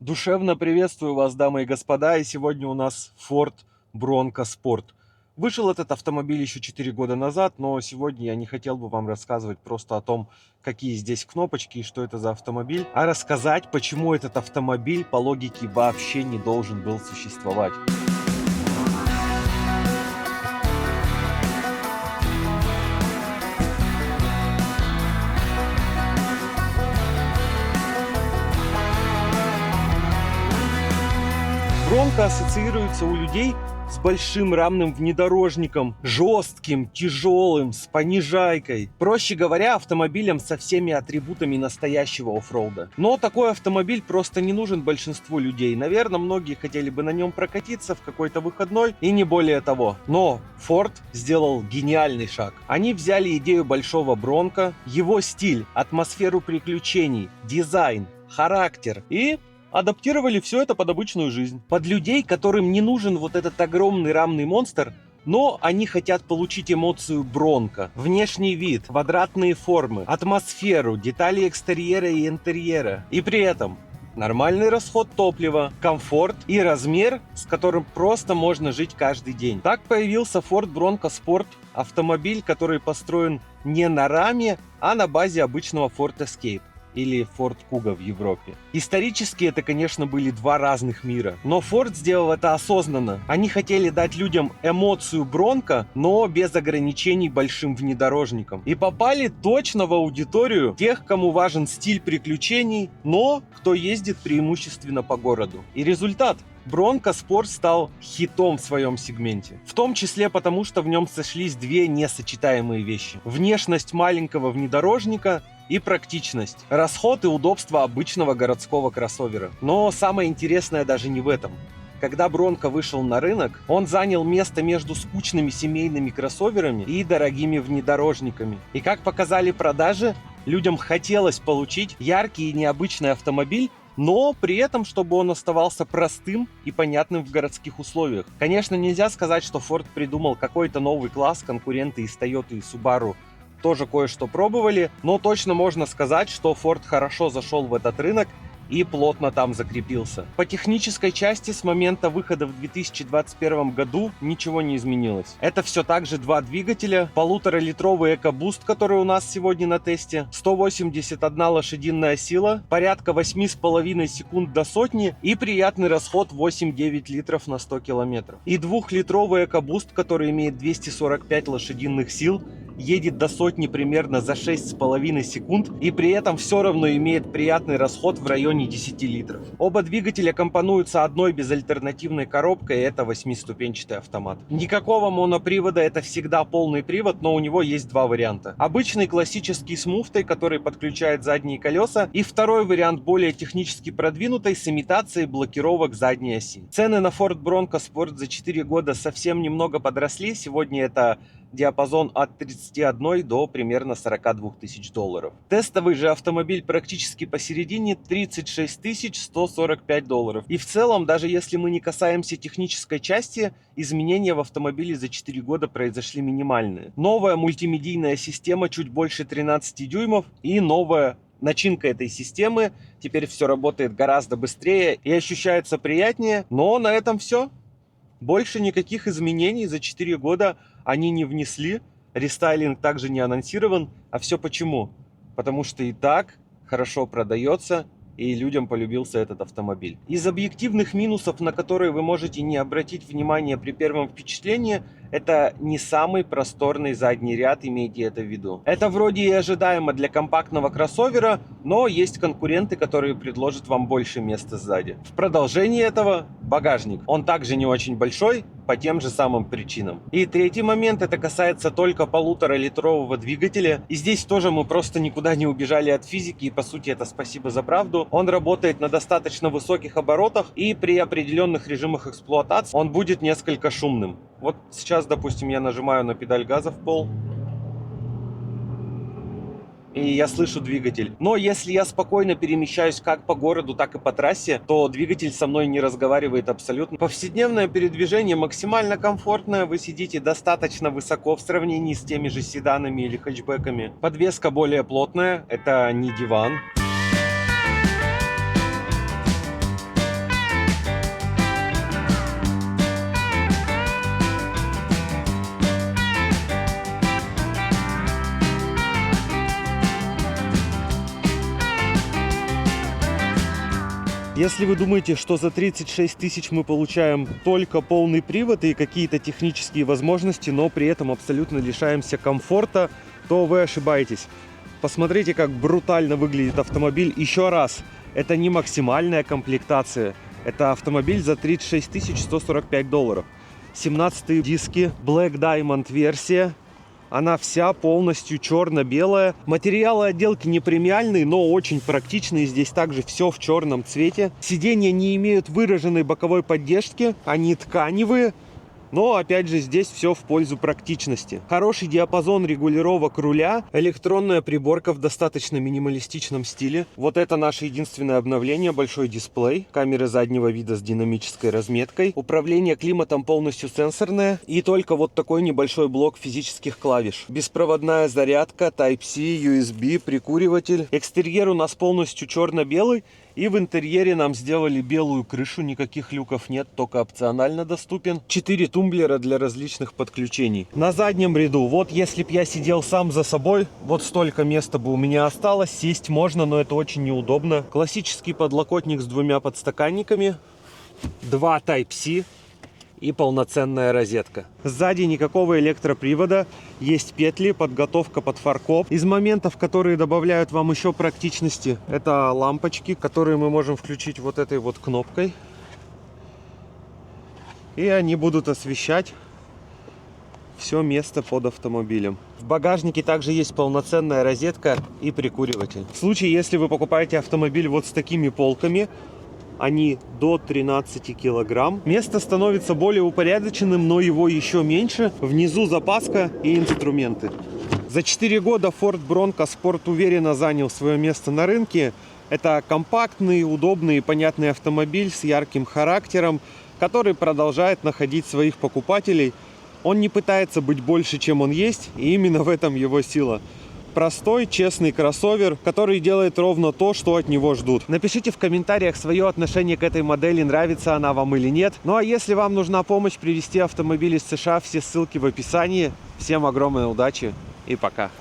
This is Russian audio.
Душевно приветствую вас, дамы и господа, и сегодня у нас Ford Bronco Sport. Вышел этот автомобиль еще 4 года назад, но сегодня я не хотел бы вам рассказывать просто о том, какие здесь кнопочки и что это за автомобиль, а рассказать, почему этот автомобиль по логике вообще не должен был существовать. Бронко ассоциируется у людей с большим рамным внедорожником, жестким, тяжелым, с понижайкой. Проще говоря, автомобилем со всеми атрибутами настоящего оффроуда. Но такой автомобиль просто не нужен большинству людей. Наверное, многие хотели бы на нем прокатиться в какой-то выходной и не более того. Но Ford сделал гениальный шаг. Они взяли идею большого Бронко, его стиль, атмосферу приключений, дизайн, характер и адаптировали все это под обычную жизнь. Под людей, которым не нужен вот этот огромный рамный монстр, но они хотят получить эмоцию Бронко, внешний вид, квадратные формы, атмосферу, детали экстерьера и интерьера. И при этом нормальный расход топлива, комфорт и размер, с которым просто можно жить каждый день. Так появился Ford Bronco Sport, автомобиль, который построен не на раме, а на базе обычного Ford Escape или Ford Kuga в Европе. Исторически это, конечно, были два разных мира, но Ford сделал это осознанно. Они хотели дать людям эмоцию Бронко, но без ограничений большим внедорожником. И попали точно в аудиторию тех, кому важен стиль приключений, но кто ездит преимущественно по городу. И результат. Bronco Sport стал хитом в своем сегменте. В том числе потому, что в нем сошлись две несочетаемые вещи. Внешность маленького внедорожника и практичность. Расход и удобство обычного городского кроссовера. Но самое интересное даже не в этом. Когда Бронко вышел на рынок, он занял место между скучными семейными кроссоверами и дорогими внедорожниками. И как показали продажи, людям хотелось получить яркий и необычный автомобиль, но при этом, чтобы он оставался простым и понятным в городских условиях. Конечно, нельзя сказать, что Ford придумал какой-то новый класс, конкуренты из Toyota и Subaru тоже кое-что пробовали, но точно можно сказать, что Ford хорошо зашел в этот рынок и плотно там закрепился. По технической части с момента выхода в 2021 году ничего не изменилось. Это все так же два двигателя, 1,5-литровый EcoBoost, который у нас сегодня на тесте, 181 лошадиная сила, порядка 8,5 секунд до сотни и приятный расход 8-9 литров на 100 километров. И 2-литровый EcoBoost, который имеет 245 лошадиных сил, едет до сотни примерно за 6,5 секунд и при этом все равно имеет приятный расход в районе 10 литров. Оба двигателя компонуются одной безальтернативной коробкой, и это 8-ступенчатый автомат. Никакого монопривода, это всегда полный привод, но у него есть два варианта. Обычный классический с муфтой, который подключает задние колеса, и второй вариант более технически продвинутый с имитацией блокировок задней оси. Цены на Ford Bronco Sport за 4 года совсем немного подросли, сегодня это диапазон от 31 до примерно 42 тысяч долларов. Тестовый же автомобиль практически посередине, 36 145 долларов. И в целом, даже если мы не касаемся технической части, изменения в автомобиле за 4 года произошли минимальные. Новая мультимедийная система чуть больше 13 дюймов и новая начинка этой системы. Теперь все работает гораздо быстрее и ощущается приятнее. Но на этом все. Больше никаких изменений за 4 года они не внесли. Рестайлинг также не анонсирован. А все почему? Потому что и так хорошо продается, и людям полюбился этот автомобиль. Из объективных минусов, на которые вы можете не обратить внимания при первом впечатлении, это не самый просторный задний ряд, имейте это в виду. Это вроде и ожидаемо для компактного кроссовера, но есть конкуренты, которые предложат вам больше места сзади. В продолжении этого багажник. Он также не очень большой, по тем же самым причинам. И третий момент, это касается только 1,5-литрового двигателя. И здесь тоже мы просто никуда не убежали от физики, и по сути это спасибо за правду. Он работает на достаточно высоких оборотах, и при определенных режимах эксплуатации он будет несколько шумным. Вот сейчас, допустим, я нажимаю на педаль газа в пол, и я слышу двигатель. Но если я спокойно перемещаюсь как по городу, так и по трассе, то двигатель со мной не разговаривает абсолютно. Повседневное передвижение максимально комфортное. Вы сидите достаточно высоко в сравнении с теми же седанами или хэтчбеками. Подвеска более плотная, это не диван. Если вы думаете, что за 36 тысяч мы получаем только полный привод и какие-то технические возможности, но при этом абсолютно лишаемся комфорта, то вы ошибаетесь. Посмотрите, как брутально выглядит автомобиль. Еще раз, это не максимальная комплектация. Это автомобиль за 36 145 долларов. 17 диски, Black Diamond версия. Она вся полностью черно-белая. Материалы отделки не премиальные, но очень практичные. Здесь также все в черном цвете. Сиденья не имеют выраженной боковой поддержки. Они тканевые. Но, опять же, здесь все в пользу практичности. Хороший диапазон регулировок руля. Электронная приборка в достаточно минималистичном стиле. Вот это наше единственное обновление. Большой дисплей. Камеры заднего вида с динамической разметкой. Управление климатом полностью сенсорное. И только вот такой небольшой блок физических клавиш. Беспроводная зарядка, Type-C, USB, прикуриватель. Экстерьер у нас полностью черно-белый. И в интерьере нам сделали белую крышу, никаких люков нет, только опционально доступен. 4 тумблера для различных подключений. На заднем ряду, вот если бы я сидел сам за собой, вот столько места бы у меня осталось. Сесть можно, но это очень неудобно. Классический подлокотник с двумя подстаканниками. 2 Type-C. И полноценная розетка. Сзади никакого электропривода. Есть петли, подготовка под фаркоп. Из моментов, которые добавляют вам еще практичности, это лампочки, которые мы можем включить вот этой вот кнопкой. И они будут освещать все место под автомобилем. В багажнике также есть полноценная розетка и прикуриватель. В случае, если вы покупаете автомобиль вот с такими полками, они до 13 килограмм. Место становится более упорядоченным, но его еще меньше. Внизу запаска и инструменты. За 4 года Ford Bronco Sport уверенно занял свое место на рынке. Это компактный, удобный и понятный автомобиль с ярким характером, который продолжает находить своих покупателей. Он не пытается быть больше, чем он есть, и именно в этом его сила. Простой, честный кроссовер, который делает ровно то, что от него ждут. Напишите в комментариях свое отношение к этой модели, нравится она вам или нет. Ну а если вам нужна помощь привезти автомобиль из США, все ссылки в описании. Всем огромной удачи и пока.